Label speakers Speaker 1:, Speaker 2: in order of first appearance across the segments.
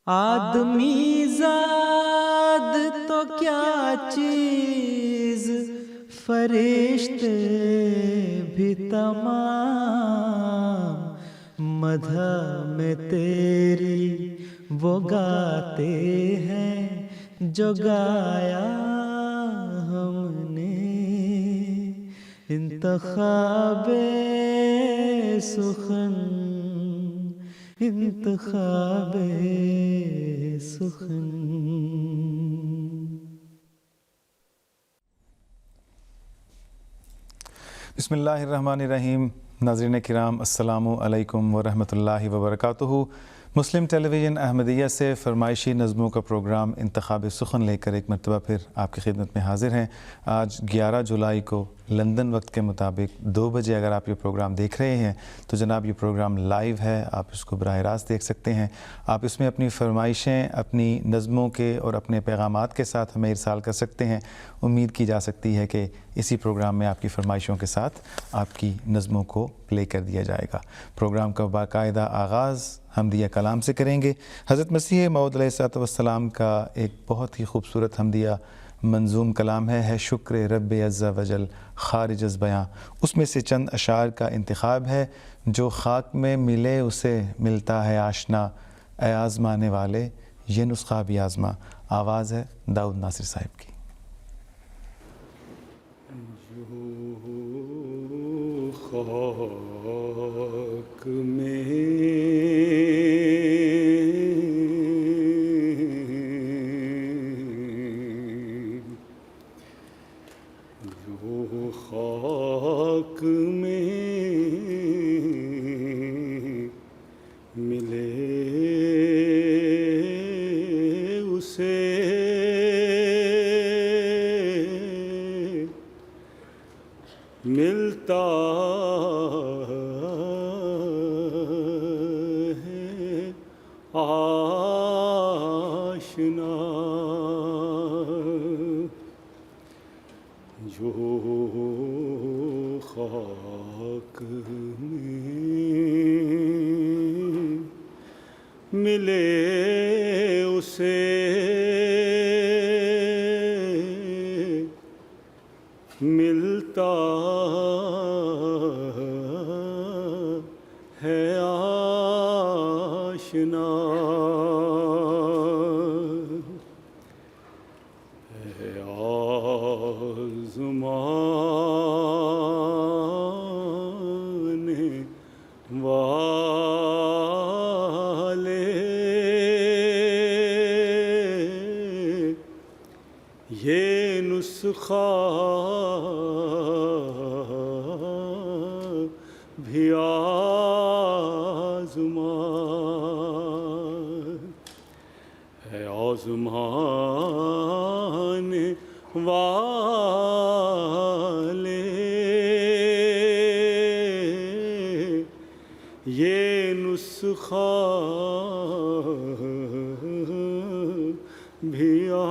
Speaker 1: آدمی زاد تو کیا چیز، فرشتے بھی تمام مدح میں تیری وہ گاتے ہیں جو گایا ہم نے، انتخاب سخن انتخاب سخن۔
Speaker 2: بسم اللہ الرحمن الرحیم۔ ناظرین کرام السلام علیکم ورحمۃ اللہ وبرکاتہ۔ مسلم ٹیلی ویژن احمدیہ سے فرمائشی نظموں کا پروگرام انتخاب سخن لے کر ایک مرتبہ پھر آپ کی خدمت میں حاضر ہیں۔ آج 11 جولائی کو لندن وقت کے مطابق 2 بجے اگر آپ یہ پروگرام دیکھ رہے ہیں تو جناب یہ پروگرام لائیو ہے، آپ اس کو براہ راست دیکھ سکتے ہیں۔ آپ اس میں اپنی فرمائشیں اپنی نظموں کے اور اپنے پیغامات کے ساتھ ہمیں ارسال کر سکتے ہیں۔ امید کی جا سکتی ہے کہ اسی پروگرام میں آپ کی فرمائشوں کے ساتھ آپ کی نظموں کو پلے کر دیا جائے گا۔ پروگرام کا باقاعدہ آغاز حمدیہ کلام سے کریں گے۔ حضرت مسیح موعود علیہ الصلوۃ والسلام کا ایک بہت ہی خوبصورت حمدیہ منظوم کلام ہے شکر رب عز و جل خارج از بیاں۔ اس میں سے چند اشعار کا انتخاب ہے۔ جو خاک میں ملے اسے ملتا ہے آشنا، اے آزمانے والے یہ نسخہ بھی آزما۔ آواز ہے داؤد ناصر صاحب کی۔
Speaker 3: خاک میں جو خاک میں ملے اسے ملتا ہے آشنا، جو خاک میں ملے اسے ملتا ہے آشنا، ہے آزمانے والے یہ نسخہ بھی آزما، ہے آزمانے والے یہ نسخہ بھی آزما،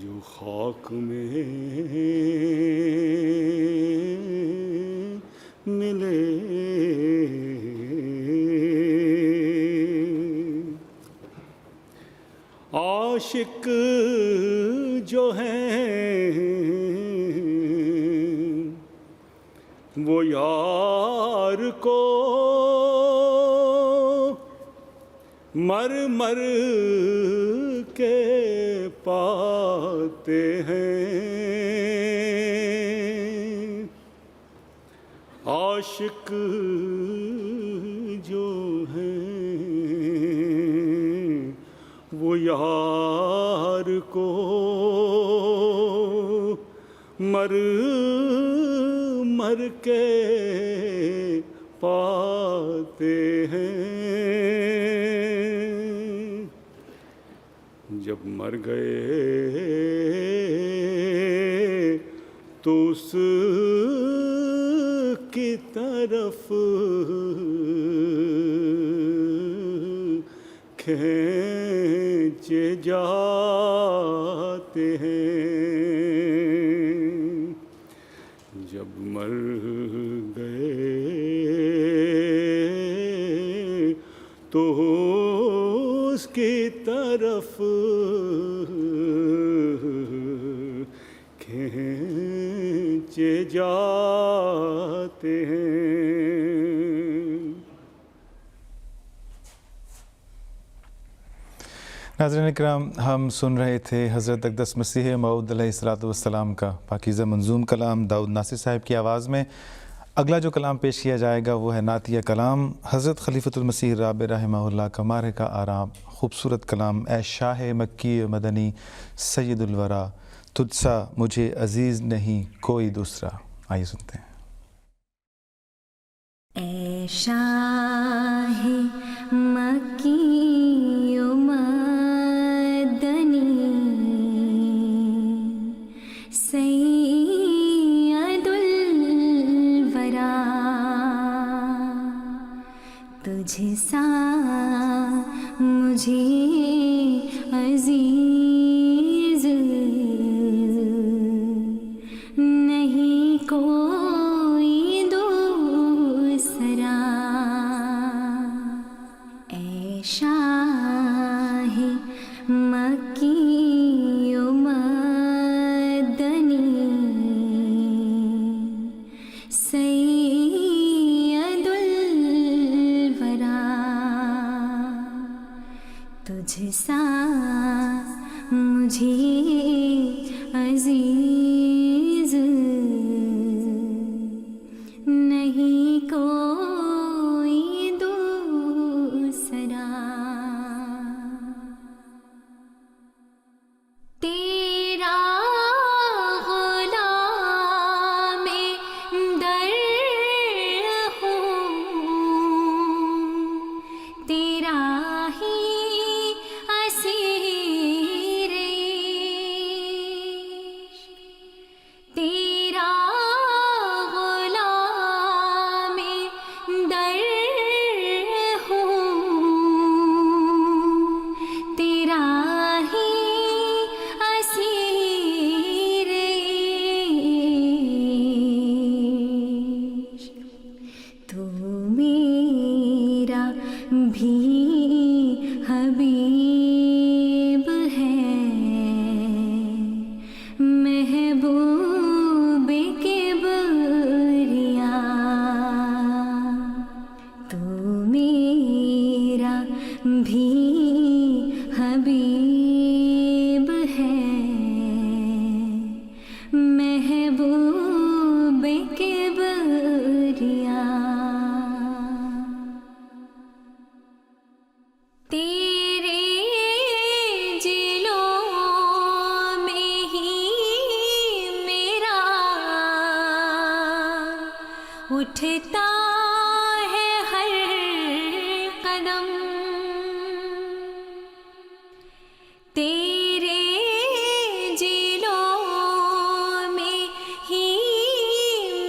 Speaker 3: جو خاک میں ملے۔ عاشق جو ہیں وہ یار کو مر مر کے پاتے ہیں، عاشق جو ہیں وہ یار کو مر مر کے پاتے ہیں، جب مر گئے تو اس کی طرف کھینچے جاتے ہیں، جب مر گئے تو اس کی طرف کھینچے جاتے ہیں.
Speaker 2: ناظرین کرام، ہم سن رہے تھے حضرت اقدس مسیح موعود علیہ الصلوۃ والسلام کا پاکیزہ منظوم کلام داؤد ناصر صاحب کی آواز میں. اگلا جو کلام پیش کیا جائے گا وہ ہے نعتیہ کلام حضرت خلیفۃ المسیح رابع رحمہ اللہ کا معرکہ آرام. خوبصورت کلام. اے شاہ مکی و مدنی سید الورا، تجھ سا مجھے عزیز نہیں کوئی دوسرا. آئیے سنتے ہیں.
Speaker 4: اے شاہ مکی و مدنی سید الورا، تجھ سا مجھے عزیز نہیں کوئی دوسرا. اے شاہ مکی و مدنی سید الورا، تجھ سا مجھے عزیز نہیں کوئی دوسرا. تیرا غلام در ہوں، تیرا ہی اسیر عشق، تیرا غلام در ہوں، تیرا ہی اسیر عشق. تو میرا بھی حبیب ہے، محبوب کبریا. تو میرا بھی حبیب ہے، محبوب کبریا. تیرے جلوں میں ہی میرا اٹھتا ہے ہر قدم. تیرے جلوں میں ہی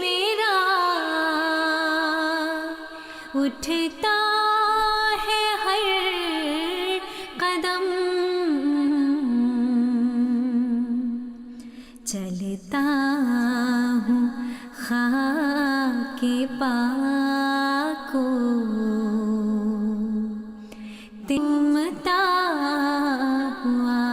Speaker 4: میرا اٹھتا ہے ہر قدم. چلتا ہوں خاک پاک کو تمتا ہوا.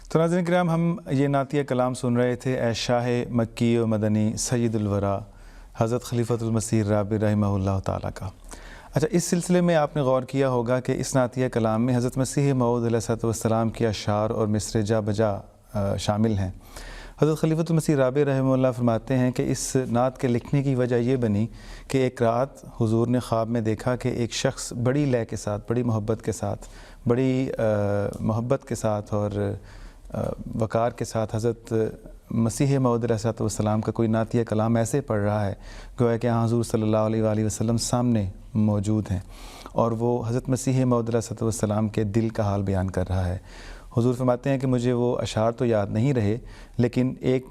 Speaker 2: تو ناظرین کرام، ہم یہ نعتیہ کلام سن رہے تھے اے شاہ مکی و مدنی سید الورا حضرت خلیفۃ المسیح رابع رحمہ اللہ تعالیٰ کا. اچھا، اس سلسلے میں آپ نے غور کیا ہوگا کہ اس نعتیہ کلام میں حضرت مسیح موعود علیہ السلام کے اشعار اور مصرع جا بجا شامل ہیں. حضرت خلیفۃ المسیح رابع رحمہ اللہ فرماتے ہیں کہ اس نعت کے لکھنے کی وجہ یہ بنی کہ ایک رات حضور نے خواب میں دیکھا کہ ایک شخص بڑی لے کے ساتھ، بڑی محبت کے ساتھ، بڑی محبت کے ساتھ اور وقار کے ساتھ حضرت مسیح موعود علیہ السلام کا کوئی نعتیہ کلام ایسے پڑھ رہا ہے گویا کہ حضور صلی اللہ علیہ وآلہ وسلم سامنے موجود ہیں، اور وہ حضرت مسیح موعود علیہ السلام کے دل کا حال بیان کر رہا ہے. حضور فرماتے ہیں کہ مجھے وہ اشعار تو یاد نہیں رہے، لیکن ایک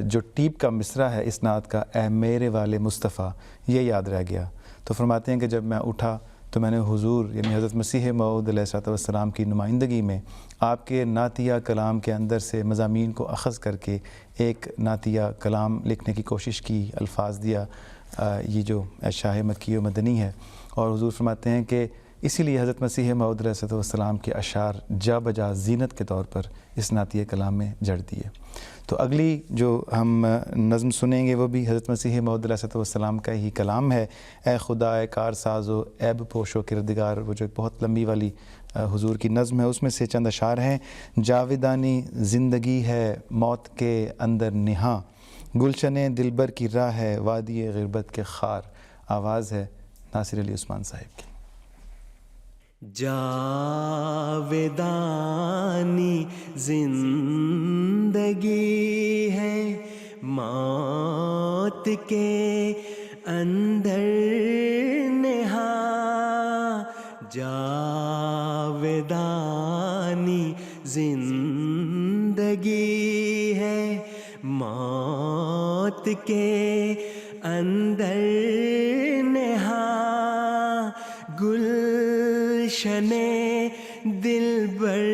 Speaker 2: جو ٹیپ کا مصرع ہے اس نعت کا، اے میرے والے مصطفیٰ، یہ یاد رہ گیا. تو فرماتے ہیں کہ جب میں اٹھا تو میں نے حضور یعنی حضرت مسیح موعود علیہ السلام کی نمائندگی میں آپ کے نعتیہ کلام کے اندر سے مضامین کو اخذ کر کے ایک نعتیہ کلام لکھنے کی کوشش کی، الفاظ دیا، یہ جو شاہ مکی و مدنی ہے. اور حضور فرماتے ہیں کہ اسی لیے حضرت مسیح موعود علیہ السلام کے اشعار جا بجا زینت کے طور پر اس نعتیہ کلام میں جڑ دیے. تو اگلی جو ہم نظم سنیں گے وہ بھی حضرت مسیح موعود علیہ السلام کا ہی کلام ہے. اے خدا اے کار ساز و عیب پوش و کردگار، وہ جو ایک بہت لمبی والی حضور کی نظم ہے، اس میں سے چند اشعار ہیں. جاودانی زندگی ہے موت کے اندر نہاں، گلشن دلبر کی راہ ہے وادی غربت کے خار. آواز ہے ناصر علی عثمان صاحب کی.
Speaker 1: جاودانی زندگی ہے موت کے اندر نہاں، جاودانی زندگی ہے موت کے اندر نہاں، گلشن دلبر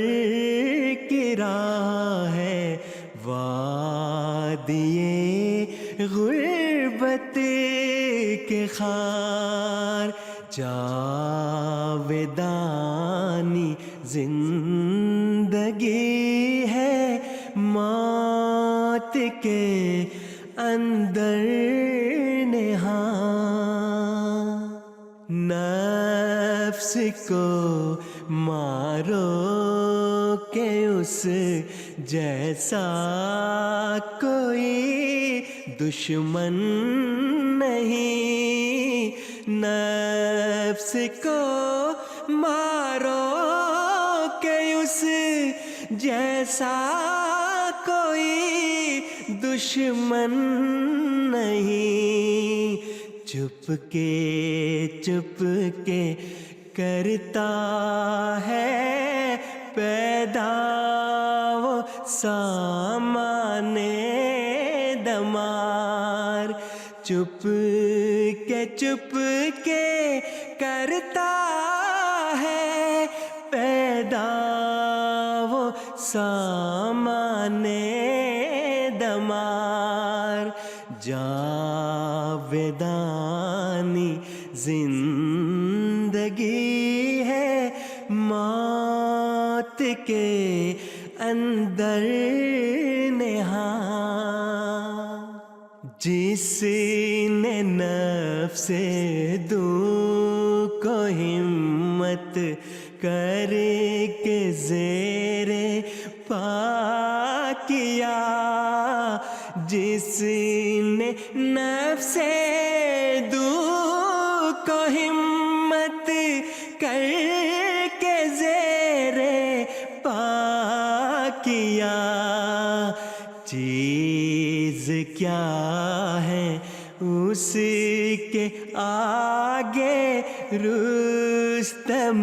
Speaker 1: کی راہ ہے وادی غربت کے خار. جاودانی زندگی ہے موت کے اندر نہاں، نفس کو مارو کہ اس جیسا کوئی دشمن نہیں، نفس کو مارو کہ اس جیسا کوئی دشمن نہیں، چپ کے کرتا ہے پیدا وہ سامان دمار، چپ کے کرتا ہے پیدا وہ سامان دمار. جاودانی زندگی ہے موت کے اندر نہاں، جس نے نفس دو کو ہمت کر کے زیر پا کیا، جس نے نفس دو کو ہمت کر کے زیر پا کیا، چیز کیا ہے اس کے آگے رستم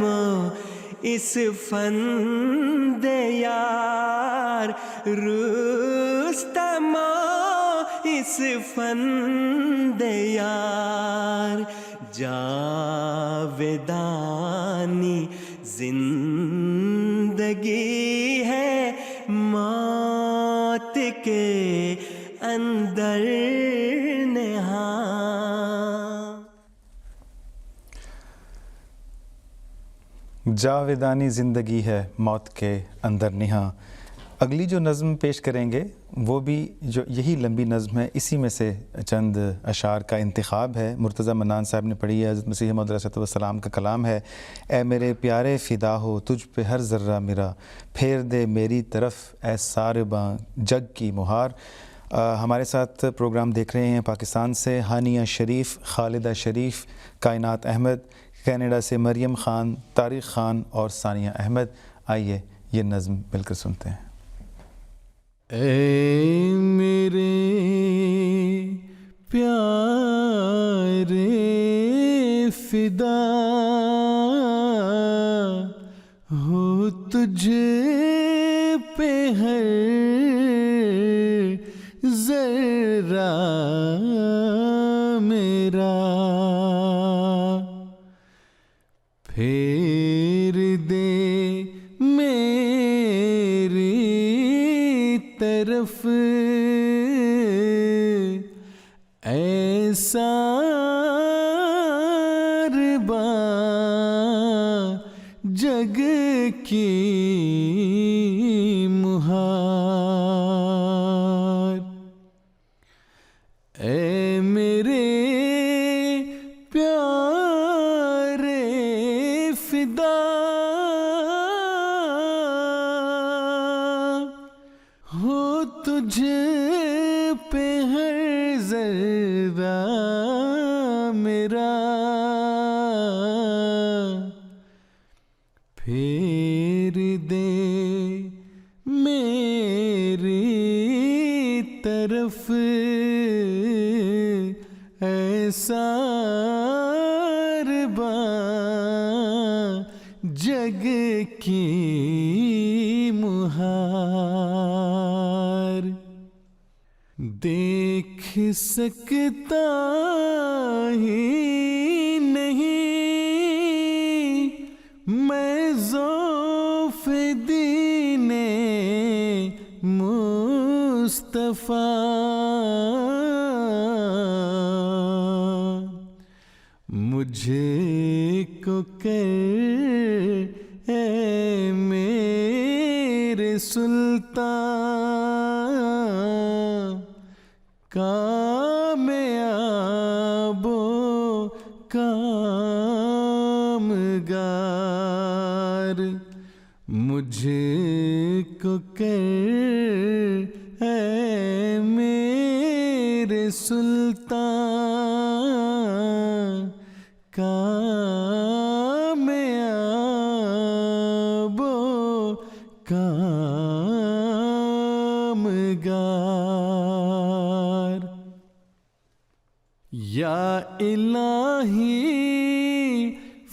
Speaker 1: اس فند یار، رستم اس فند یار. جاودانی زندگی ہے موت کے اندر نہاں.
Speaker 2: جاودانی زندگی ہے موت کے اندر نہاں. اگلی جو نظم پیش کریں گے وہ بھی جو یہی لمبی نظم ہے، اسی میں سے چند اشعار کا انتخاب ہے. مرتضیٰ منان صاحب نے پڑھی ہے، حضرت مسیح موعود علیہ السلام کا کلام ہے. اے میرے پیارے فدا ہو تجھ پہ ہر ذرہ میرا، پھیر دے میری طرف اے سارباں جگ کی مہار. ہمارے ساتھ پروگرام دیکھ رہے ہیں پاکستان سے ہانیہ شریف، خالدہ شریف، کائنات احمد، کینیڈا سے مریم خان، طارق خان اور ثانیہ احمد. آئیے یہ نظم مل کر سنتے ہیں.
Speaker 1: اے میرے پیارے فدا ہو تجھ پہ ہر ذرہ میرا، سارباں جگ کی مہار، اے میرے پیارے فدا ہو تجھے پہ ہر ذرہ میرا، پھیر دے میری طرف ایسا جگ کی مہار، دیکھ سکتا ہی نہیں میں ذوف دین مصطفیٰ، مجھے کو کر اے میرے سلطان کامیاب و کامگار، مجھے کو کر اے میرے سلطان کامیاب و کامگار، یا الہی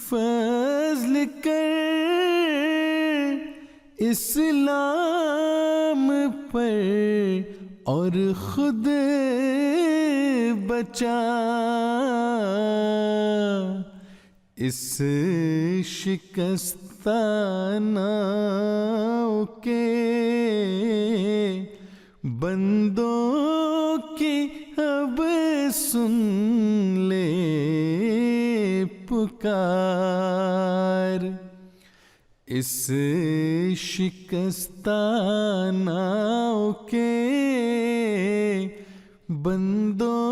Speaker 1: فضل کر اسلام پر اور خود بچا، اس شکستہ ناؤ کے بندوں کی اب سن لے پکار، اس شکستہ ناؤ کے بندوں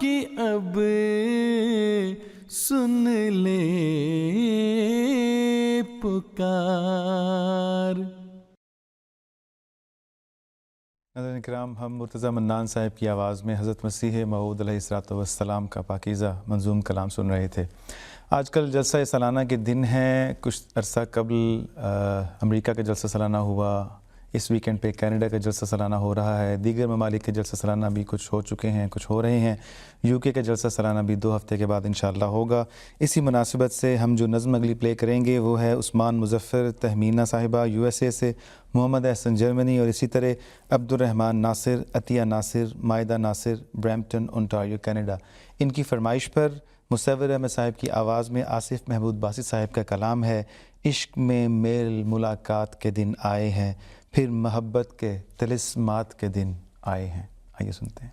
Speaker 1: کی اب سن لے پکار۔
Speaker 2: ناظرین کرام، ہم مرتضیٰ منان صاحب کی آواز میں حضرت مسیح موعود علیہ الصلوۃ والسلام کا پاکیزہ منظوم کلام سن رہے تھے۔ آج کل جلسہ سالانہ کے دن ہیں، کچھ عرصہ قبل امریکہ کا جلسہ سالانہ ہوا، اس ویکینڈ پہ کینیڈا کا جلسہ سالانہ ہو رہا ہے، دیگر ممالک کے جلسہ سالانہ بھی کچھ ہو چکے ہیں، کچھ ہو رہے ہیں، یو کے کا جلسہ سالانہ بھی 2 ہفتے کے بعد انشاءاللہ ہوگا۔ اسی مناسبت سے ہم جو نظم اگلی پلے کریں گے وہ ہے عثمان مظفر تہمینہ صاحبہ USA سے، محمد احسن جرمنی، اور اسی طرح عبد الرحمن ناصر، عطیہ ناصر، مائدہ ناصر، برمپٹن اونٹاریو کینیڈا۔ ان کی فرمائش پر مصور احمد صاحب کی آواز میں آصف محمود باسی صاحب کا کلام ہے۔ عشق میں میل ملاقات کے دن آئے ہیں، پھر محبت کے طلسمات کے دن آئے ہیں۔ آئیے سنتے ہیں۔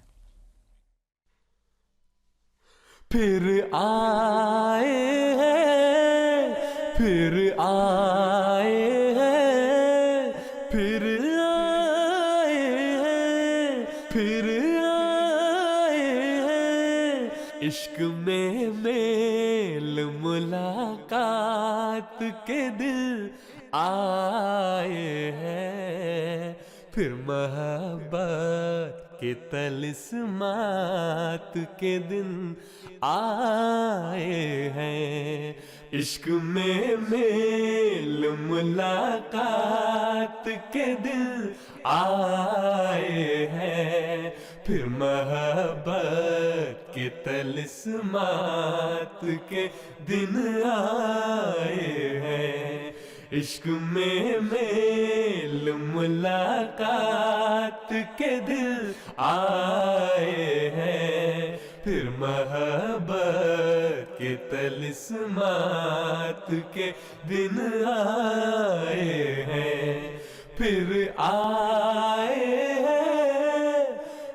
Speaker 1: پھر آئے ہیں، پھر آئے ہیں، پھر آئے ہیں، پھر آئے ہیں، عشق میں میل ملاقات کے دل آئے ہیں، پھر محبت کے طلسمات کے دن آئے ہیں، عشق میں میل ملاقات کے دن آئے ہیں، پھر محبت کے طلسمات کے دن آئے ہیں، عشق میں میل ملاقات کے دن آئے ہیں، پھر محبت کے طلسمات کے دن آئے ہیں، پھر آئے ہیں،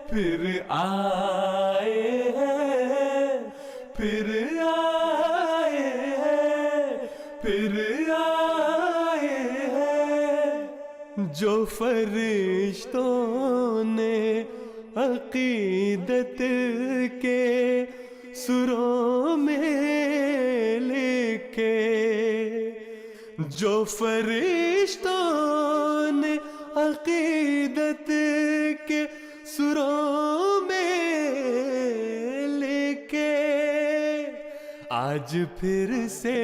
Speaker 1: پھر آئے ہیں پھر آئے ہیں پھر آئے ہیں جو فرشتوں نے عقیدت کے سروں میں لکھے جو فرشتوں نے عقیدت کے سروں میں لکھے آج پھر سے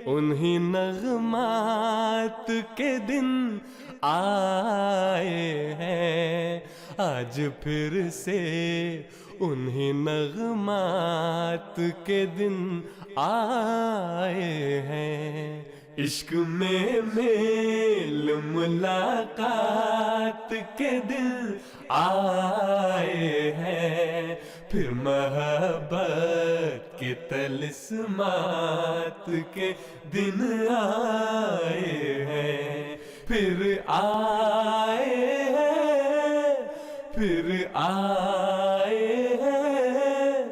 Speaker 1: انہی نغمات کے دن آئے ہیں آج پھر سے انہی نغمات کے دن آئے ہیں عشق میں میل ملاقات کے دل آئے ہیں پھر محبت کے طلسمات کے دن آئے ہیں پھر آئے ہیں پھر آئے ہیں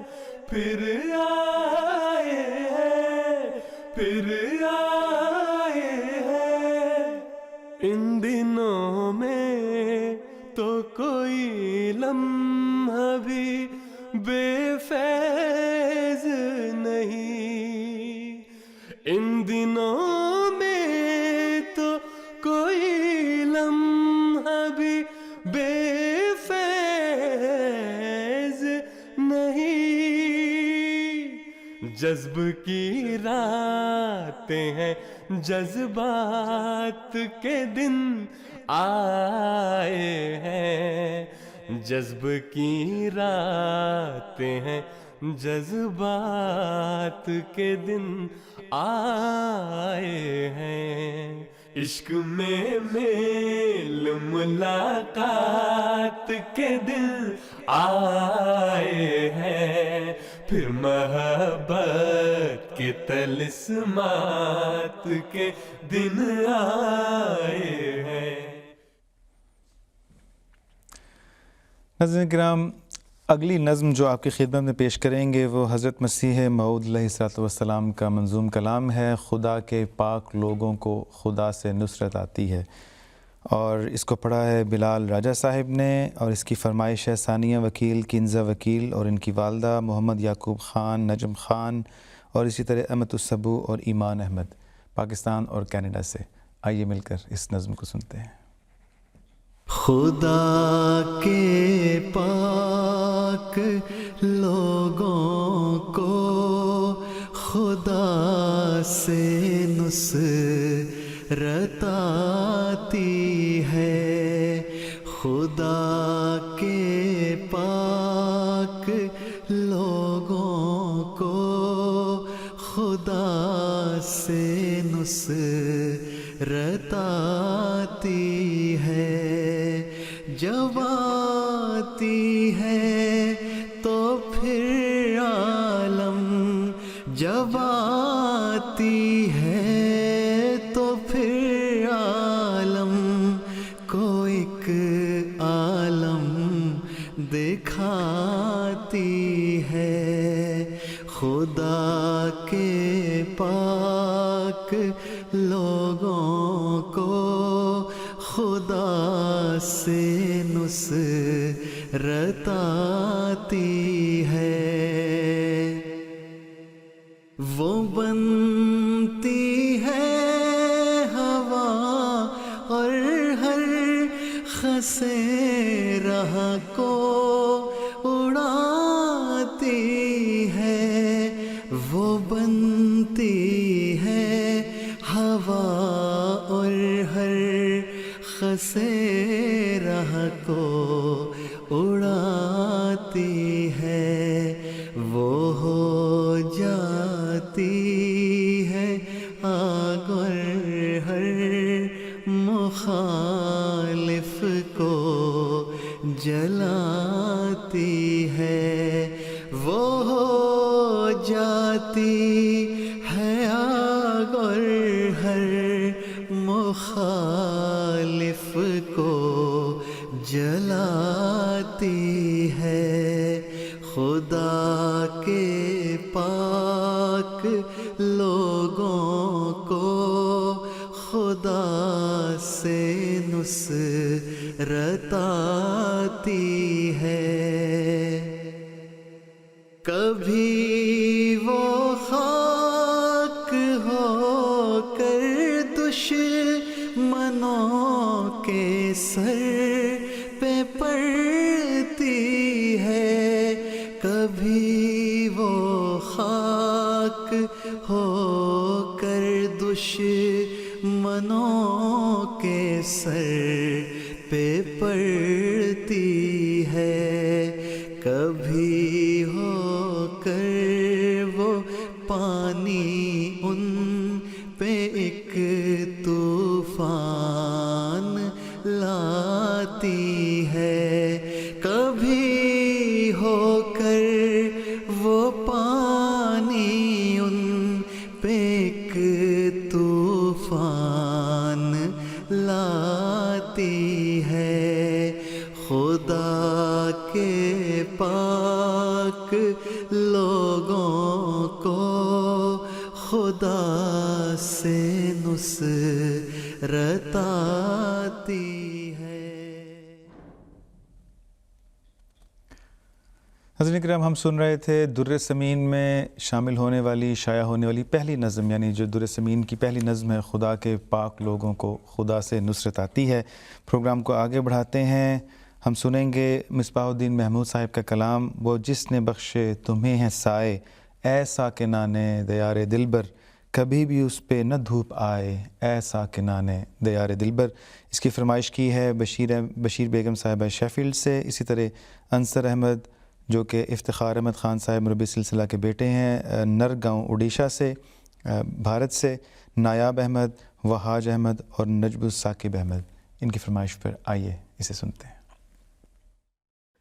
Speaker 1: پھر آئے ہیں پھر آئے ہیں ان دنوں میں تو کوئی لمحہ بھی بے فیض نہیں ان دنوں میں تو کوئی لمحہ بھی بے فیض نہیں جذب کی راتیں ہیں جذبات کے دن آئے ہیں جذب کی راتیں ہیں جذبات کے دن آئے ہیں عشق میں میل ملاقات کے دل آئے ہیں پھر محبت کے طلسمات کے دن آئے ہیں
Speaker 2: ناظرین کرام اگلی نظم جو آپ کی خدمت میں پیش کریں گے وہ حضرت مسیح موعود علیہ الصلوۃ والسلام کا منظوم کلام ہے خدا کے پاک لوگوں کو خدا سے نصرت آتی ہے اور اس کو پڑھا ہے بلال راجہ صاحب نے اور اس کی فرمائش ہے ثانیہ وکیل کنزہ وکیل اور ان کی والدہ محمد یعقوب خان نجم خان اور اسی طرح امت الصبو اور ایمان احمد پاکستان اور کینیڈا سے آئیے مل کر اس نظم کو سنتے ہیں
Speaker 3: خدا کے پاک لوگوں کو خدا سے نصرت آتی ہے خدا کے پاک لوگوں کو خدا سے نصرت آتی ہے جب آتی ہے تو پھر عالم جب آتی ہے تو پھر عالم کو ایک عالم دکھاتی ہے خدا کے پاک لوگوں کو خدا سے نصرت آتی ہے وہ بنتی ہے ہوا اور ہر خسے راہ کو اڑاتی ہے وہ بنتی ہے ہوا اور ہر خسے راہ کو اڑاتی ہے وہ ہو جاتی ہے آگ اور ہر مخالف کو جلاتی ہے وہ ہو جاتی ہے آگ اور ہر مخالف کو جلاتی ہے خدا کے پاک لوگوں کو خدا سے نصرت آتی ہے. کبھی وہ خاک ہو کر دشمنوں کے سر پہ پڑتی ہے. کبھی وہ خاک ہو کر دشمنوں کے سر پہ پڑتی ہے. کبھی ہو کر وہ پانی ان پہ ایک طوفان لاتی ہے. کبھی ہو کر وہ پانی ان پہ ایک طوفان لاتی ہے. خدا کے پاک لوگوں کو خدا سے نصرت آتی ہے.
Speaker 2: حضرات کرام، ہم سن رہے تھے در سمین میں شامل ہونے والی، شائع ہونے والی پہلی نظم، یعنی جو در سمین کی پہلی نظم ہے، خدا کے پاک لوگوں کو خدا سے نصرت آتی ہے. پروگرام کو آگے بڑھاتے ہیں. ہم سنیں گے مصباح الدین محمود صاحب کا کلام. وہ جس نے بخشے تمہیں ہیں سائے، اے ساکنان دیار دلبر، کبھی بھی اس پہ نہ دھوپ آئے، اے ساکنان دیار دلبر. اس کی فرمائش کی ہے بشیر بیگم صاحبہ شیفیلڈ سے. اسی طرح انصر احمد جو کہ افتخار احمد خان صاحب مربی سلسلہ کے بیٹے ہیں، نرگاؤں اڈیشہ سے، بھارت سے، نایاب احمد، وہاج احمد اور نجب الثاقب احمد. ان کی فرمائش پر آئیے اسے سنتے ہیں.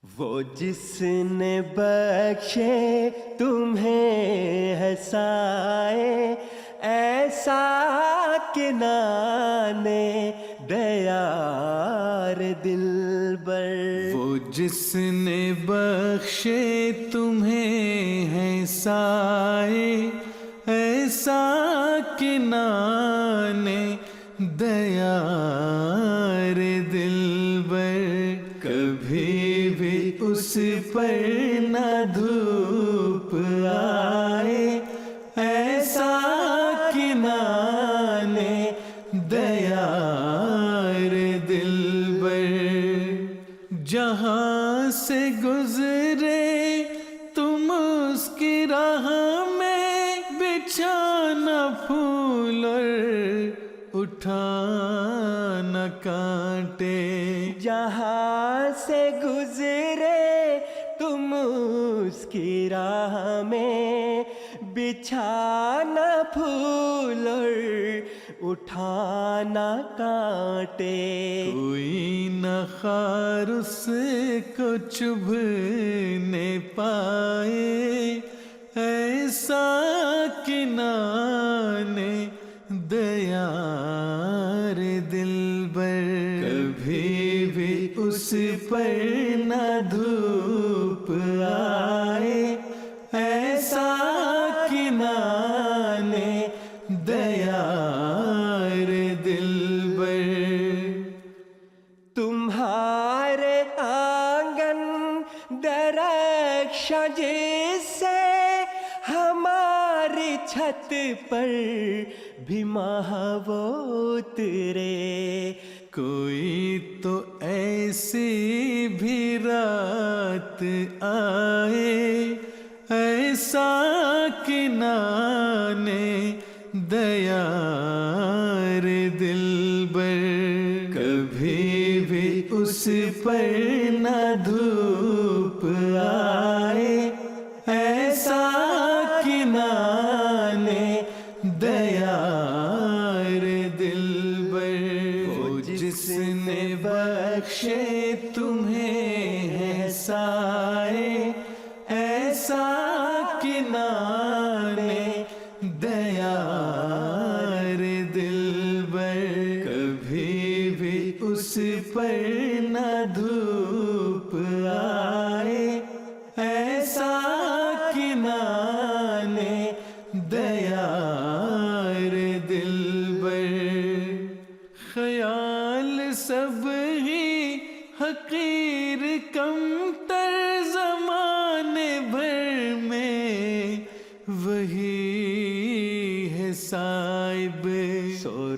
Speaker 1: وہ جس نے بخشے تمہیں ہے سائے، ایسا کہ نانے دیار دلبر.
Speaker 3: وہ جس نے بخشے تمہیں ہے سائے، ایسا کہ نانے دیار دلبر، کبھی بھی اس پر نہ دھوپ آئے، ایسا کہ نانے دیار دلبر. جہاں سے گزرے تم اس کی راہ میں، بچھانا پھول اور اٹھانا کانٹے.
Speaker 1: جہاں سے گزرے تم اس کی راہ میں، بچھانا پھول اور اٹھانا کانٹے.
Speaker 3: کوئی نہ خار اس کو چبھنے پائے، ایسا کہ نانے دیار دلبر، کبھی بھی اس پر نہ دھوپ آئے، ایسا کہ نانے دیار دلبر.
Speaker 1: تمہارے آنگن درخشاں جس سے ہماری چھت پر بھی ماہو اترے.
Speaker 3: کوئی تو ایسی بھی رات آئے، ایسا کہ نانے دیار دلبر، کبھی بھی اس پر نہ دھوپ آئے، ایسا کہ نانے دیار دلبر. وہ جس نے بخشے تمہیں ہے سائے، ایسا کہ نانے دیار دلبر، کبھی بھی اس پر نہ دھوپ آئے، ایسا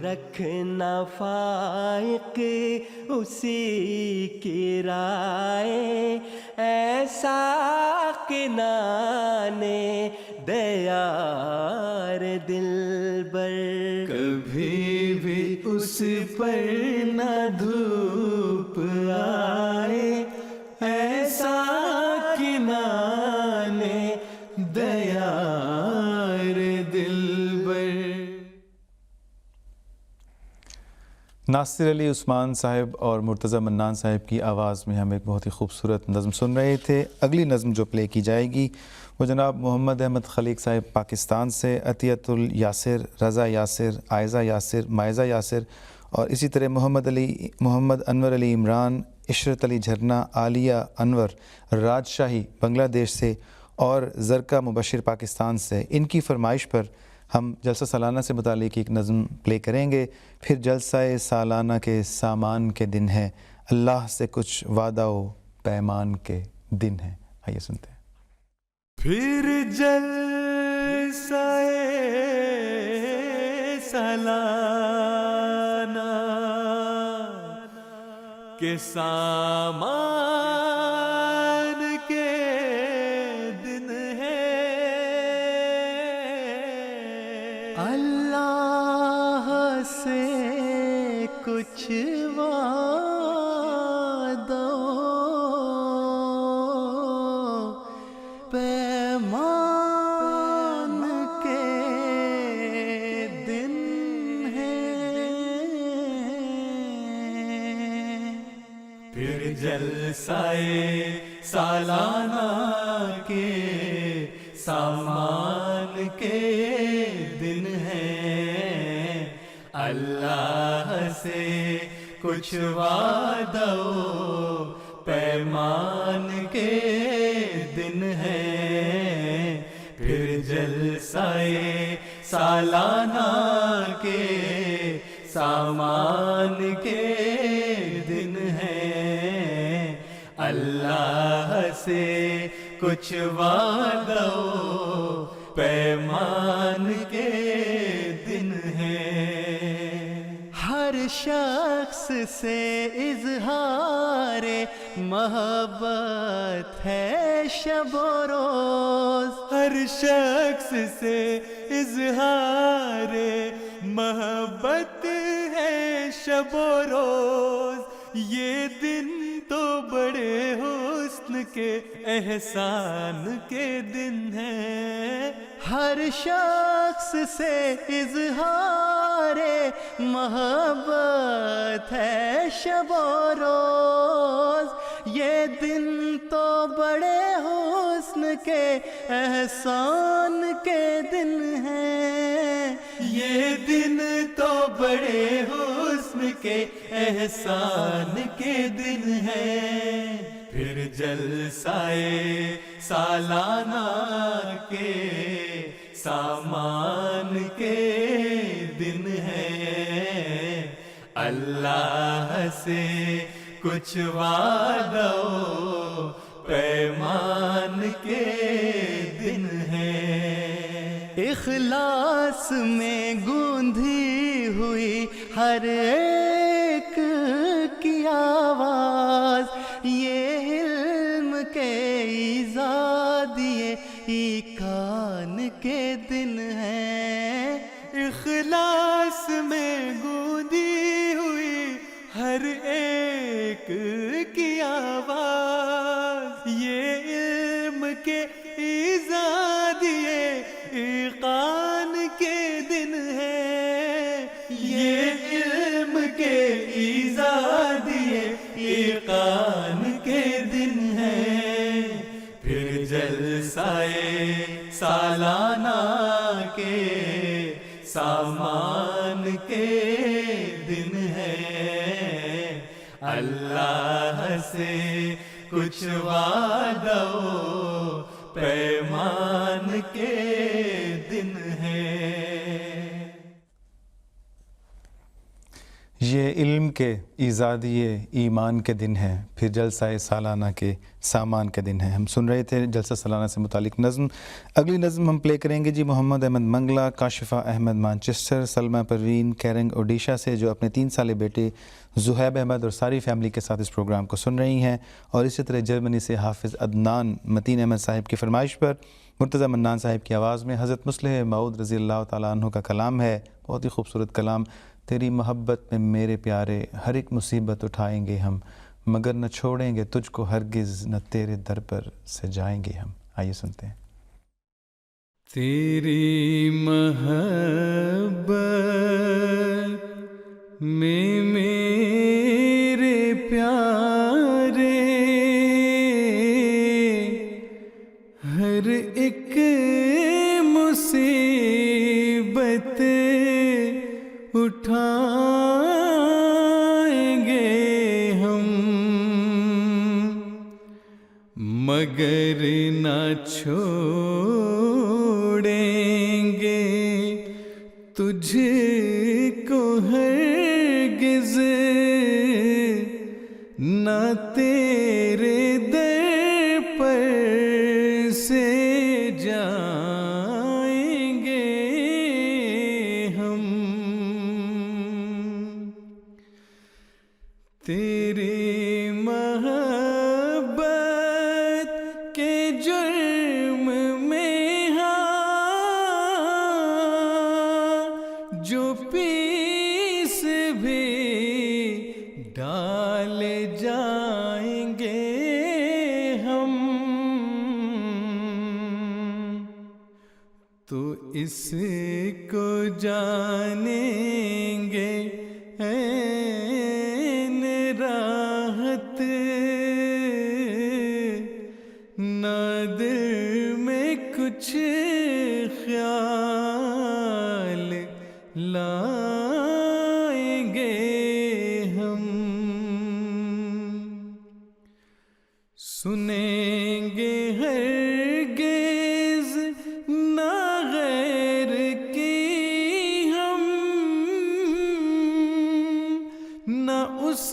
Speaker 1: رکھنا فائق اسی کی رائے، ایسا کنانے دیار دلبر،
Speaker 3: کبھی بھی اس پر نہ دھوپ آئے، ایسا کنانے دیار دلبر۔
Speaker 2: ناصر علی عثمان صاحب اور مرتضی منان صاحب کی آواز میں ہم ایک بہت ہی خوبصورت نظم سن رہے تھے۔ اگلی نظم جو پلے کی جائے گی وہ جناب محمد احمد خلیق صاحب پاکستان سے، عطیت الیاسر، رضا یاسر، عائزہ یاسر، مائزہ یاسر، اور اسی طرح محمد انور علی عمران، عشرت علی جھرنا، عالیہ انور راجشاہی بنگلہ دیش سے، اور زرکا مبشر پاکستان سے۔ ان کی فرمائش پر ہم جلسہ سالانہ سے متعلق ایک نظم پلے کریں گے، پھر جلسہ سالانہ کے سامان کے دن ہے، اللہ سے کچھ وعدہ و پیمان کے دن ہے۔ آئیے سنتے ہیں۔
Speaker 3: پھر جلسہ سالانہ کے سامان کے دن ہے،
Speaker 1: اللہ سے کچھ وعدہ پیمان کے دن ہے،
Speaker 3: پھر جلسہ سالانہ کے سامان کے دن ہے، اللہ سے کچھ وعدہ و پیمان کے دن ہے، پھر جلسہ سالانہ کے سامان کے دن ہے، اللہ سے کچھ وعدہ و پیمان کے دن ہے۔
Speaker 1: ہر شخص سے اظہار محبت ہے شب و روز،
Speaker 3: ہر شخص سے اظہار محبت ہے شب و روز، یہ دن تو بڑے حسن کے احسان کے دن ہے،
Speaker 1: ہر شخص سے اظہار محبت ہے شب و روز، یہ دن تو بڑے حسن کے احسان کے دن ہے،
Speaker 3: یہ دن تو بڑے حسن کے احسان کے دن ہے، پھر جلسہ سالانہ کے سامان کے دن ہے، اللہ سے کچھ وعدہ و پیمان کے دن ہے،
Speaker 1: اخلاص میں گوندھی ہوئی ہر ایک کی آواز، یہ علم کے ایجاد یہ کان کے دن ہے،
Speaker 3: اخلاص میں گونجی ہوئی ہر ایک کی آواز، یہ علم کے ایجاد یہ ایقان کے دن ہے، یہ علم کے ایجاد یہ ایقان کے دن ہے، پھر جلسہ سالانہ کے سامان کے دن ہے، اللہ سے کچھ وعدہ و پیمان کے دن ہے۔
Speaker 2: یہ علم کے ایزادی ایمان کے دن ہیں، پھر جلسہ سالانہ کے سامان کے دن ہیں۔ ہم سن رہے تھے جلسہ سالانہ سے متعلق نظم۔ اگلی نظم ہم پلے کریں گے جی محمد احمد منگلا، کاشفہ احمد مانچسٹر، سلمہ پروین کیرنگ اوڈیشہ سے، جو اپنے 3 سالے بیٹے زہیب احمد اور ساری فیملی کے ساتھ اس پروگرام کو سن رہی ہیں، اور اسی طرح جرمنی سے حافظ عدنان متین احمد صاحب کی فرمائش پر مرتضی منان صاحب کی آواز میں حضرت مصلح موعود رضی اللہ تعالیٰ عنہ کا کلام ہے، بہت ہی خوبصورت کلام۔ تیری محبت میں میرے پیارے ہر ایک مصیبت اٹھائیں گے ہم، مگر نہ چھوڑیں گے تجھ کو ہرگز، نہ تیرے در پر سے جائیں گے ہم۔ آئیے سنتے ہیں۔
Speaker 3: تیری محبت میں میرے پیارے ہر ایک مصیبت اٹھائیں گے ہم، مگر نہ چھوڑیں گے تجھ کو ہرگز، نہ تیرے در پر سے جائیں گے ہم۔ تیری محبت کے جرم میں ہاں جو پیس بھی ڈال جائیں گے ہم، تو اس کو جانیں گے عین راحت، نہ دل میں کچھ خیال لائیں گے ہم، سنیں گے ہرگز نہ غیر کی ہم، نہ اس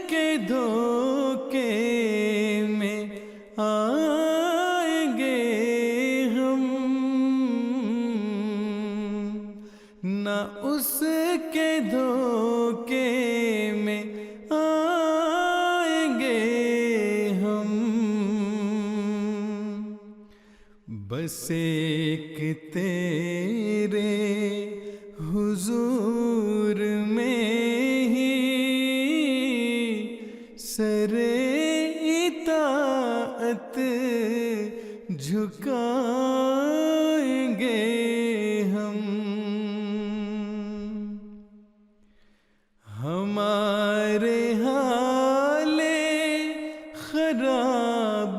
Speaker 3: کے دھوکے میں آئیں گے ہم، نہ اس کے دھوکے میں آئیں گے ہم، بس ایک تیرے حضور میں ہی سر اطاعت جھکائیں گے ہم، ہمارے حال خراب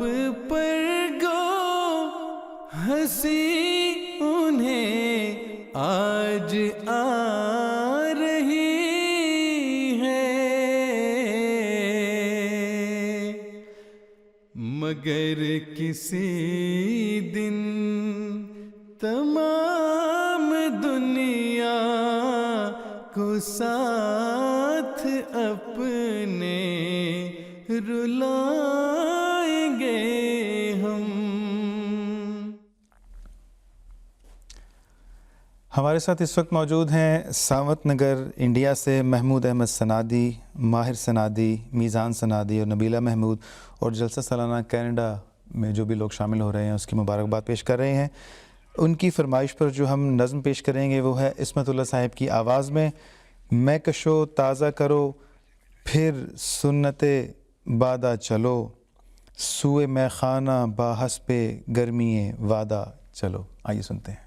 Speaker 3: پر گو ہنسی انہیں آج آ رہی ہے، مگر کسی دن تمام دنیا کو ساتھ اپنے رلائیں گے ہم۔
Speaker 2: ہمارے ساتھ اس وقت موجود ہیں ساوت نگر انڈیا سے محمود احمد سنادی، ماہر سنادی، میزان سنادی اور نبیلہ محمود، اور جلسہ سالانہ کینیڈا میں جو بھی لوگ شامل ہو رہے ہیں اس کی مبارکباد پیش کر رہے ہیں۔ ان کی فرمائش پر جو ہم نظم پیش کریں گے وہ ہے عصمت اللہ صاحب کی آواز میں، میں کشو تازہ کرو پھر سنت بادہ چلو، سوئے میں خانہ باحسب گرمی وعدہ چلو۔ آئیے سنتے ہیں۔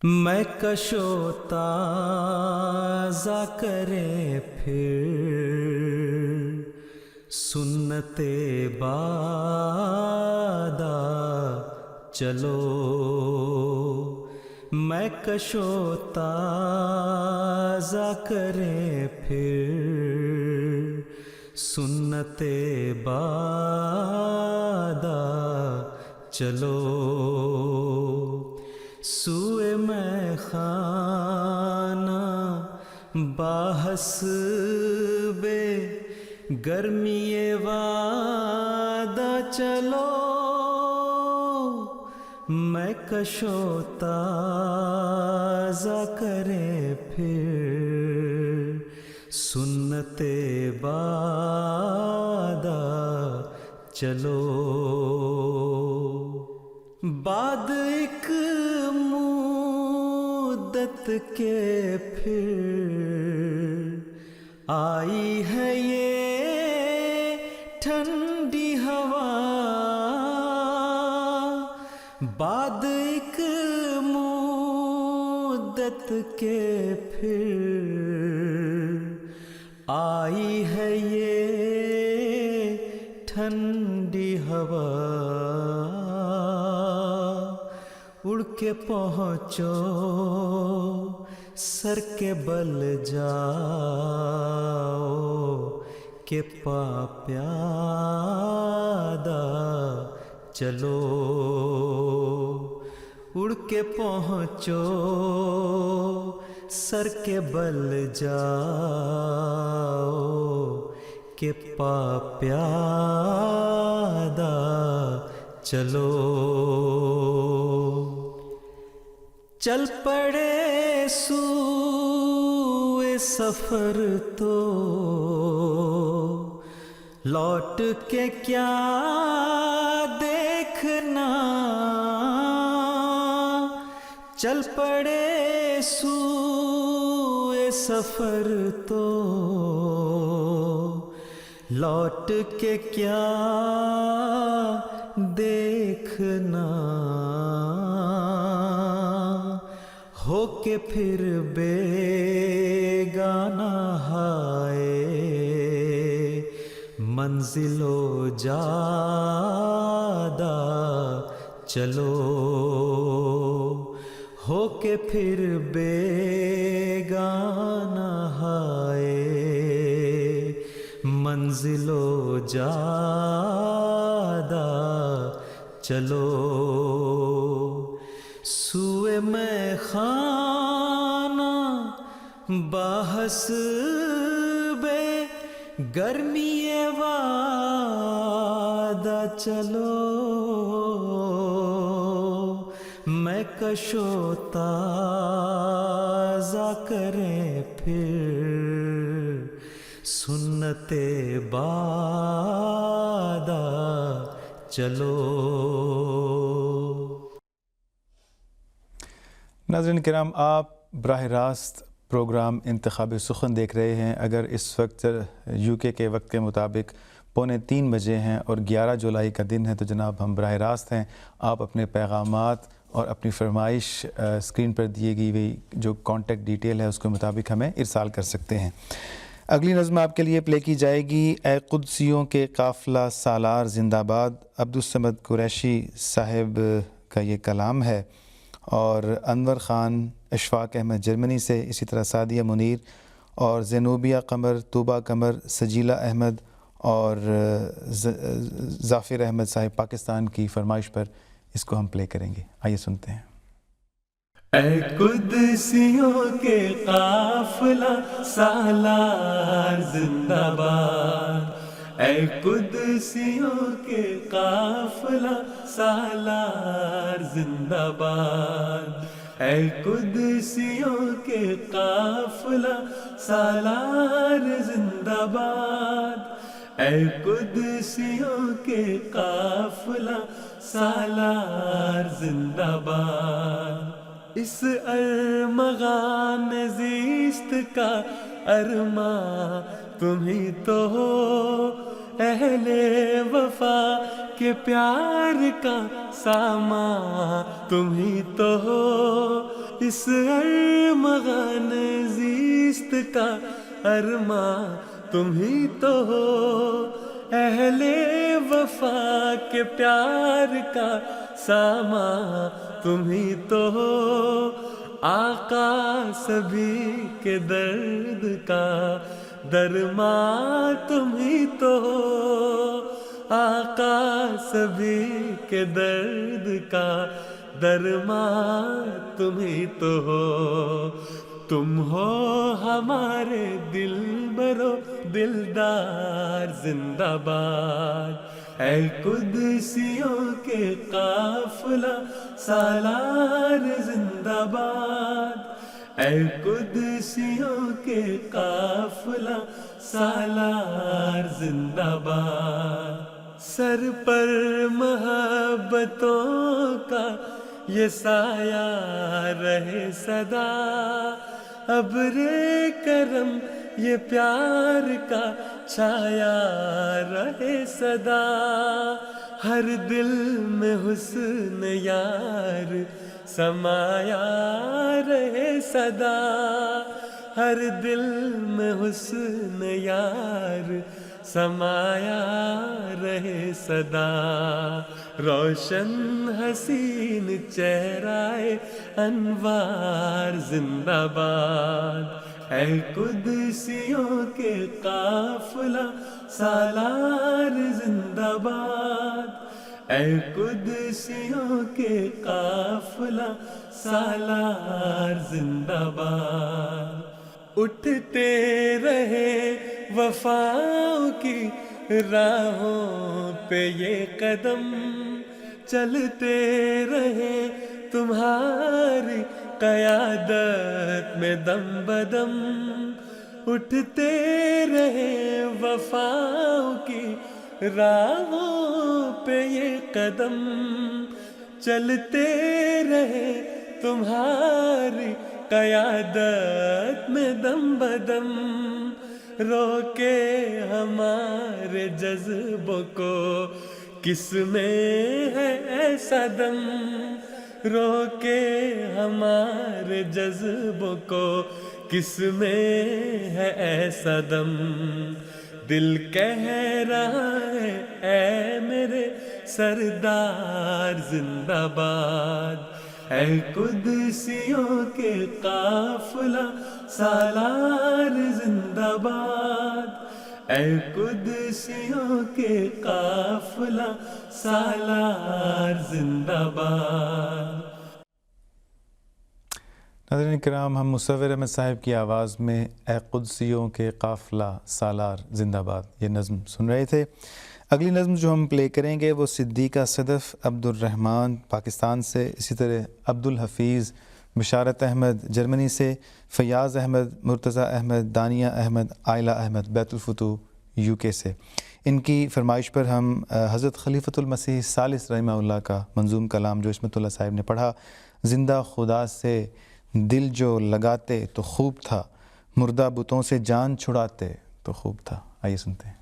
Speaker 3: میں کشو تازہ کرے پھر سنت بادہ چلو، میں کشو تازہ کرے پھر سنت بادہ چلو، سوئے میں خانہ باحس بے گرمی وعدہ چلو میں کشو تازہ کرے پھر سنت بادہ چلو بعد ایک مدت کے پھر آئی ہے یہ ٹھنڈی ہوا بعد ایک مدت کے پھر آئی ہے یہ ٹھنڈی ہوا اڑ کے پہنچو سر کے بل جاؤ کہ پا پیادہ چلو اڑ کے پہنچو سر کے بل جاؤ کہ پا پیادہ چلو چل پڑے سوئے سفر تو لوٹ کے کیا دیکھنا چل پڑے سوئے سفر تو لوٹ کے کیا دیکھنا ہو کے پھر بیگانہ ہائے منزل و جادہ چلو ہو کے پھر بیگانہ ہائے منزل و جادہ چلو سوئے میں خانہ باحث بے گرمی وعدہ چلو میں کشو تازہ کریں پھر سنت بادہ چلو.
Speaker 2: ناظرین کرام، آپ براہ راست پروگرام انتخاب سخن دیکھ رہے ہیں. اگر اس وقت یو کے وقت کے مطابق 2:45 بجے ہیں اور 11 جولائی کا دن ہے تو جناب ہم براہ راست ہیں. آپ اپنے پیغامات اور اپنی فرمائش اسکرین پر دیے گئی ہوئی جو کانٹیکٹ ڈیٹیل ہے اس کے مطابق ہمیں ارسال کر سکتے ہیں. اگلی نظم آپ کے لیے پلے کی جائے گی. اے قدسیوں کے قافلہ سالار زندہ باد، عبدالصمد قریشی صاحب کا یہ کلام ہے، اور انور خان اشفاق احمد جرمنی سے، اسی طرح سعدیہ منیر اور زینوبیہ قمر، طوبہ قمر، سجیلہ احمد اور ظافر احمد صاحب پاکستان کی فرمائش پر اس کو ہم پلے کریں گے. آئیے سنتے ہیں.
Speaker 3: اے قدسیوں کے قافلہ سالار زندہ باد، اے قدسیوں کے قافلہ سالار زندہ باد، اے قدسیوں کے قافلہ سالار زندہ باد، اے قدسیوں کے قافلہ سالار زندہ باد. اس ارمغان زیست کا ارماں تمہیں تو ہو، اہل وفا کے پیار کا سامان تمہیں تو ہو. اس ارمغان زیست کا ارماں تمہیں تو ہو، اہل وفا کے پیار کا سامان تمہیں تو ہو. آقا سبھی کے درد کا درمان تمہیں تو ہو، آقا سبھی کے درد کا درمان تمہیں تو ہو. تم ہو ہمارے دل برو دلدار زندہ باد. اے قدسیوں کے قافلہ سالار زندہ باد. اے قدسیوں کے قافلہ سالار زندہ باد. سر پر محبتوں کا یہ سایہ رہے صدا، ابر کرم یہ پیار کا چھایا رہے صدا. ہر دل میں حسن یار سمایا رہے صدا. ہر دل میں حسن یار سمایا رہے صدا. روشن حسین چہرائے انوار زندہ باد. اے قدسیوں کے قافلہ سالار زندہ باد. اے قدسیوں کے قافلہ سالار زندہ باد. اٹھتے رہے وفاؤں کی راہوں پہ یہ قدم، چلتے رہے تمہاری قیادت میں دم بدم. اٹھتے رہے وفاؤں کی راہوں پہ یہ قدم، چلتے رہے تمہاری قیادت میں دم بدم. روکے ہمارے جذبوں کو کس میں ہے ایسا دم. روکے ہمارے جذبوں کو کس میں ہے ایسا دم. دل کہہ رہا ہے اے میرے سردار زندہ باد. اے قدسیوں کے قافلہ سالار زندہ باد. اے قدسیوں کے قافلہ سالار زندہ باد.
Speaker 2: ناظرین کرام، ہم مصور احمد صاحب کی آواز میں اے قدسیوں کے قافلہ سالار زندہ باد یہ نظم سن رہے تھے. اگلی نظم جو ہم پلے کریں گے وہ صدیقہ صدف عبد الرحمن پاکستان سے، اسی طرح عبد الحفیظ بشارت احمد جرمنی سے، فیاض احمد، مرتضیٰ احمد، دانیہ احمد، عائلہ احمد بیت الفتوح UK سے. ان کی فرمائش پر ہم حضرت خلیفۃ المسیح ثالث رحمہ اللہ کا منظوم کلام جو عصمت اللہ صاحب نے پڑھا، زندہ خدا سے دل جو لگاتے تو خوب تھا، مردہ بتوں سے جان چھڑاتے تو خوب تھا. آئیے سنتے ہیں.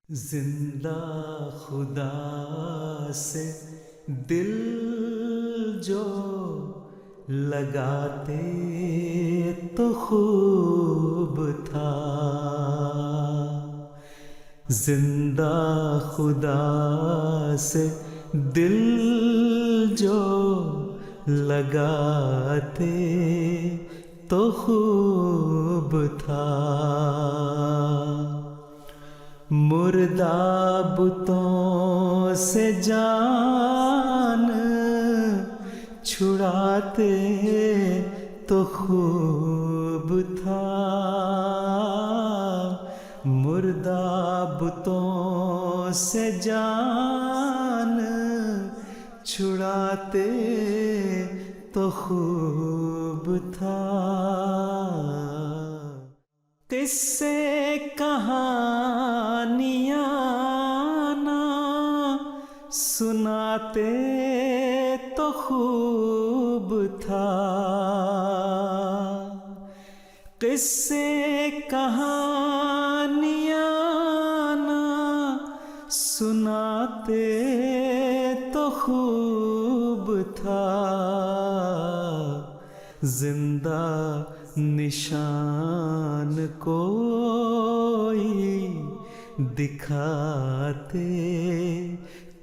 Speaker 3: زندہ خدا سے دل جو لگاتے تو خوب تھا. زندہ خدا سے دل جو لگاتے تو خوب تھا. مردہ بتوں سے جان چھڑاتے تو خوب تھا. مردہ بتوں سے جان چھڑاتے تو خوب تھا. قصے کہانیاں نہ سناتے تو خوب تھا. قصے کہانیاں نہ سناتے تو خوب تھا. زندہ نشان کوئی دکھاتے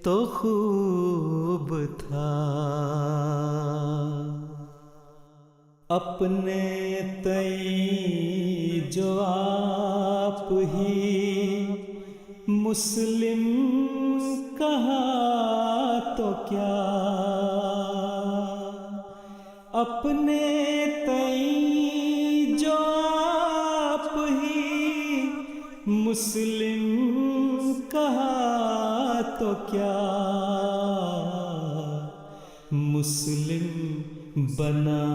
Speaker 3: تو خوب تھا. اپنے تئیں جو آپ ہی مسلم کہا تو کیا، اپنے تئیں مسلم کہا تو کیا مسلم بنا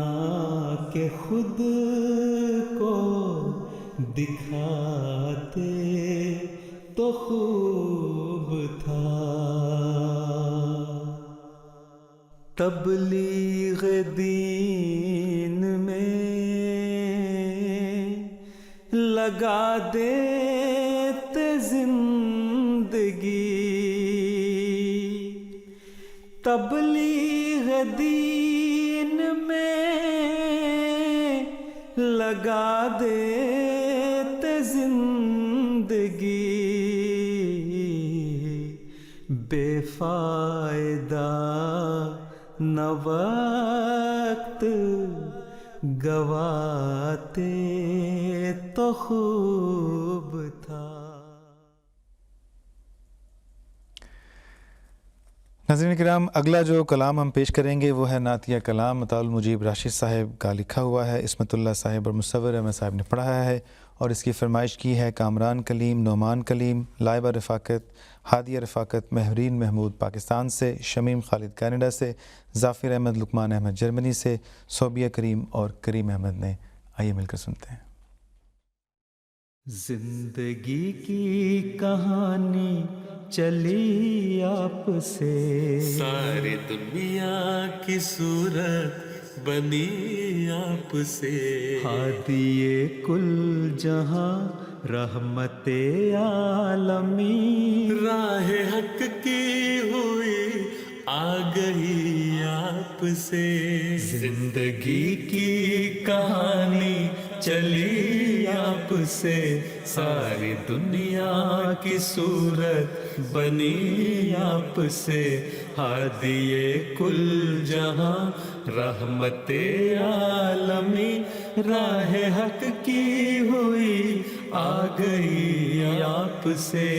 Speaker 3: کے خود کو دکھاتے تو خوب تھا. تبلیغ دین میں لگا دیتے زندگی. تبلیغ دین میں لگا دیتے زندگی. بے فائدہ نہ وقت گواتے تو خوب تھا.
Speaker 2: ناظرین کرام، اگلا جو کلام ہم پیش کریں گے وہ ہے نعتیہ کلام عطاء المجیب راشد صاحب کا لکھا ہوا ہے. عصمت اللہ صاحب اور مصور احمد صاحب نے پڑھایا ہے اور اس کی فرمائش کی ہے کامران کلیم، نعمان کلیم، لائبہ رفاقت، ہادیہ رفاقت، مہرین محمود پاکستان سے، شمیم خالد کینیڈا سے، ظافر احمد، لقمان احمد جرمنی سے، صوبیہ کریم اور کریم احمد نے. آئیے مل کر سنتے ہیں.
Speaker 3: زندگی کی کہانی چلی آپ سے،
Speaker 5: ساری دنیا کی صورت بنی آپ سے.
Speaker 3: ہادیے کل جہاں رحمت عالمی،
Speaker 5: راہ حق کی ہوئی آ گئی آپ سے. زندگی کی کہانی چلی آپ سے، ساری دنیا کی صورت بنی آپ سے. ہادیے کل جہاں رحمت عالمی، راہ حق کی ہوئی آ گئی آپ سے.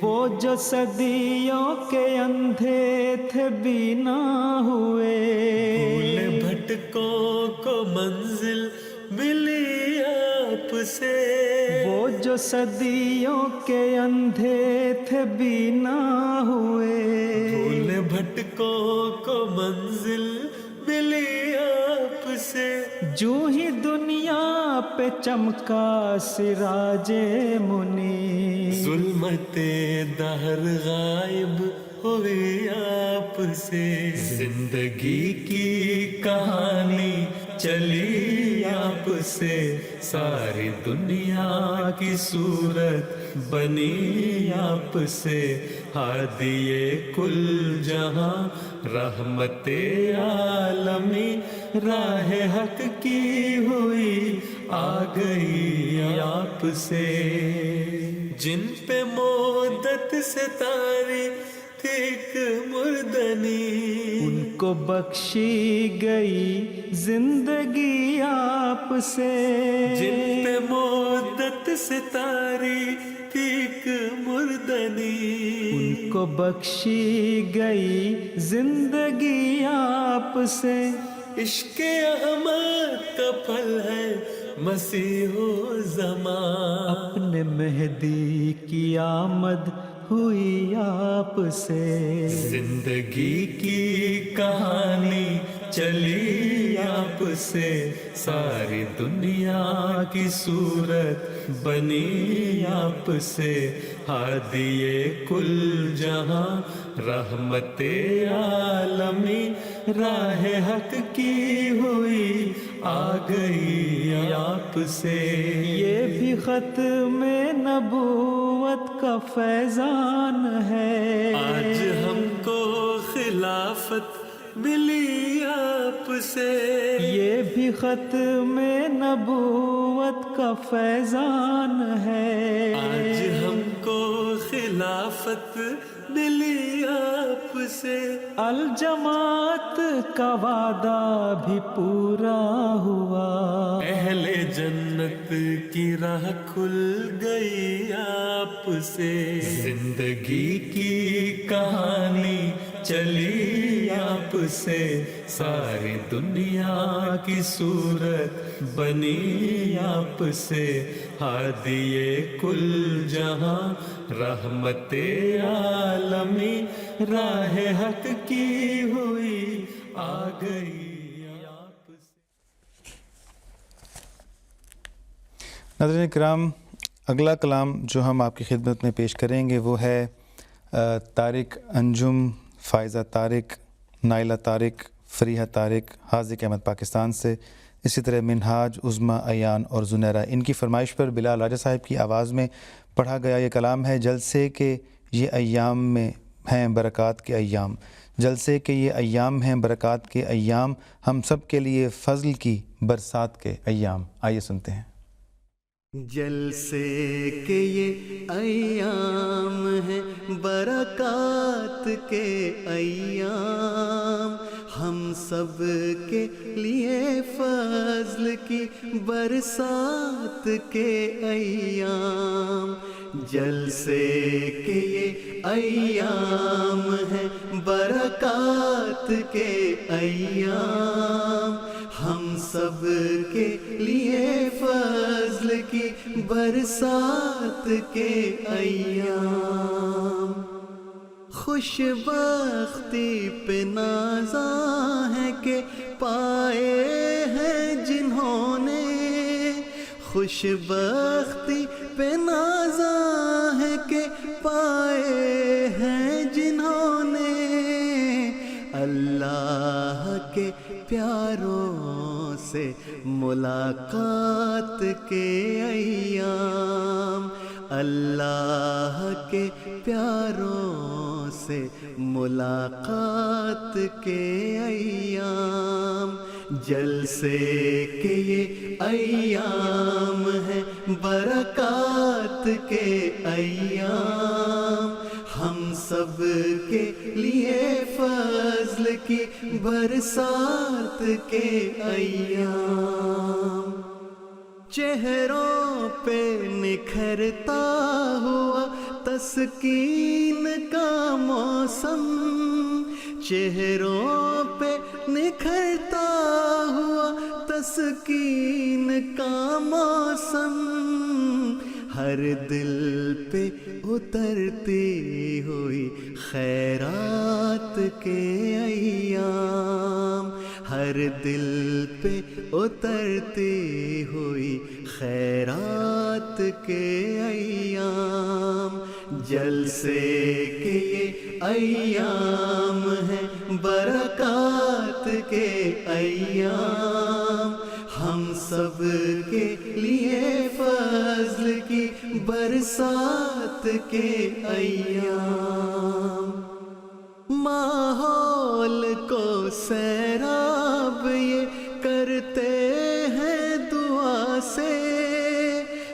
Speaker 3: وہ جو صدیوں کے اندھے تھے بینا ہوئے،
Speaker 5: بھول بھٹکوں کو منزل ملی آپ سے.
Speaker 3: وہ جو صدیوں کے اندھے تھے بینا ہوئے،
Speaker 5: بھول بھٹکوں کو منزل ملی آپ سے.
Speaker 3: جو ہی دنیا پہ چمکا سراج منی،
Speaker 5: ظلمت دہر غائب ہوئی آپ سے. زندگی کی کہانی چلی آپ سے، ساری دنیا کی صورت بنی آپ سے. ہادیے کل جہاں رحمت عالمی، راہ حق کی ہوئی آ گئی آپ سے. جن پہ مدت سے تاری تھی ایک مردنی،
Speaker 3: ان کو بخشی گئی زندگی آپ سے.
Speaker 5: جن پہ مدت سے تاری تھی ایک مردنی،
Speaker 3: ان کو بخشی گئی زندگی آپ سے.
Speaker 5: عشق احمد کا پھل ہے مسیح و زمان،
Speaker 3: اپنے مہدی کی آمد ہوئی آپ سے.
Speaker 5: زندگی کی کہانی چلی آپ سے، ساری دنیا کی صورت بنی آپ سے. ہادیے کل جہاں رحمت عالمی، راہ حق کی ہوئی آ گئی آپ سے.
Speaker 3: یہ بھی ختم نبوت کا فیضان ہے،
Speaker 5: آج ہم کو خلافت ملی آپ سے.
Speaker 3: یہ بھی ختم نبوت کا فیضان ہے.
Speaker 5: آج ہم کو خلافت ملی آپ سے.
Speaker 3: الجماعت کا وعدہ بھی پورا ہوا،
Speaker 5: اہل جنت کی راہ کھل گئی آپ سے. زندگی کی کہانی چلی آپ سے ساری دنیا کی صورت بنی آپ سے ہادی کل جہاں رحمت عالمی راہ حق کی ہوئی آ گئی آپ سے.
Speaker 2: ناظرین کرام، اگلا کلام جو ہم آپ کی خدمت میں پیش کریں گے وہ ہے طارق انجم، فائزہ طارق، نائلہ طارق، فریحہ طارق، حاذق احمد پاکستان سے. اسی طرح منہاج، عظمیٰ، ایان اور زنیرہ. ان کی فرمائش پر بلال راجہ صاحب کی آواز میں پڑھا گیا یہ کلام ہے: جلسے کے یہ ایام میں ہیں برکات کے ایام، جلسے کے یہ ایام ہیں برکات کے ایام، ہم سب کے لیے فضل کی برسات کے ایام. آئیے سنتے ہیں.
Speaker 1: جلسے کے یہ ایام ہیں برکات کے ایام، ہم سب کے لیے فضل کی برسات کے ایام. جلسے کے یہ ایام ہیں برکات کے ایام، ہم سب کے لیے فضل کی برسات کے ایام. خوش بختی پہ نازاں ہے کہ پائے ہیں جنہوں نے، خوش بختی پہ نازاں ہے کہ پائے ہیں جنہوں نے اللہ کے پیاروں سے ملاقات کے ایام، اللہ کے پیاروں سے ملاقات کے ایام. جلسے کے یہ ایام ہیں برکات کے ایام، ہم سب کے لیے فضل کی برسات کے ایام. چہروں پہ نکھرتا ہوا تسکین کا موسم، چہروں پہ نکھرتا ہوا تسکین کا موسم، ہر دل پہ اترتی ہوئی خیرات کے ایام، ہر دل پہ اترتی ہوئی خیرات کے ایام. جلسے کے یہ ایام ہیں برکات کے ایام، ہم سب کے لیے فضل کی برسات کے ایام. ماحول کو سیراب یہ کرتے ہیں دعا سے،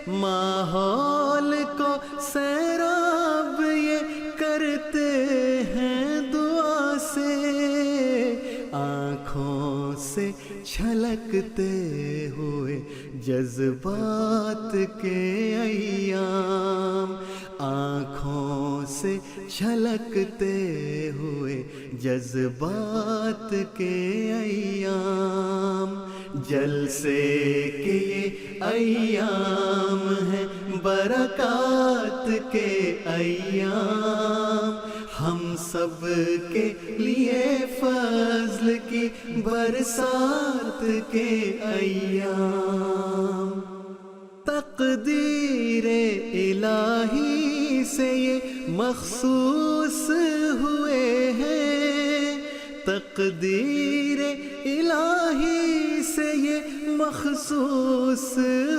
Speaker 1: ماحول کو سیراب یہ کرتے ہیں دعا سے، آنکھوں سے چھلکتے ہوئے جذبات کے ایام، آنکھوں سے چھلکتے ہوئے جذبات کے ایام. جلسے کے یہ ایام ہیں برکات کے ایام، ہم سب کے لیے فضل کی برسات کے ایام. تقدیر الہی سے یہ مخصوص ہوئے ہیں، تقدیر الہی سے یہ مخصوص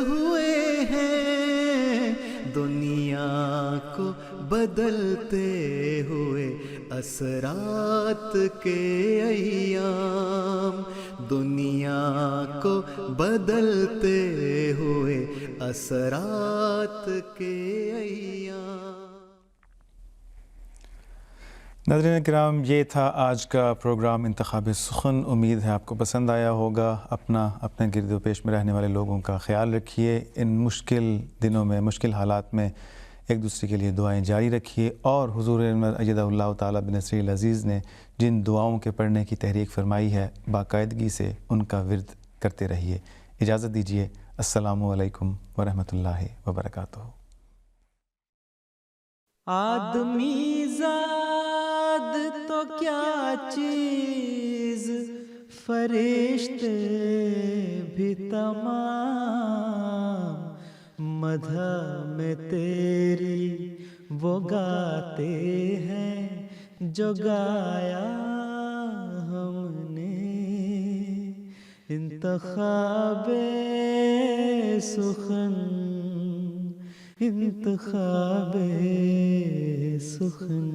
Speaker 1: ہوئے ہیں، دنیا کو بدلتے ہوئے اثرات کے ایام، دنیا کو بدلتے ہوئے اثرات کے ایام.
Speaker 2: ناظرین کرام، یہ تھا آج کا پروگرام انتخاب سخن. امید ہے آپ کو پسند آیا ہوگا. اپنے گرد و پیش میں رہنے والے لوگوں کا خیال رکھیے. ان مشکل دنوں میں، مشکل حالات میں ایک دوسرے کے لیے دعائیں جاری رکھیے، اور حضور ایدہ اللہ تعالیٰ بنصرہ العزیز نے جن دعاؤں کے پڑھنے کی تحریک فرمائی ہے باقاعدگی سے ان کا ورد کرتے رہیے۔ اجازت دیجیے، السلام علیکم ورحمۃ اللہ وبرکاتہ۔
Speaker 3: آدمی زاد تو کیا چیز، فرشتے بھی تمام، مدح میں تیری وہ گاتے ہیں جو گایا ہم نے، انتخاب سخن انتخاب سخن۔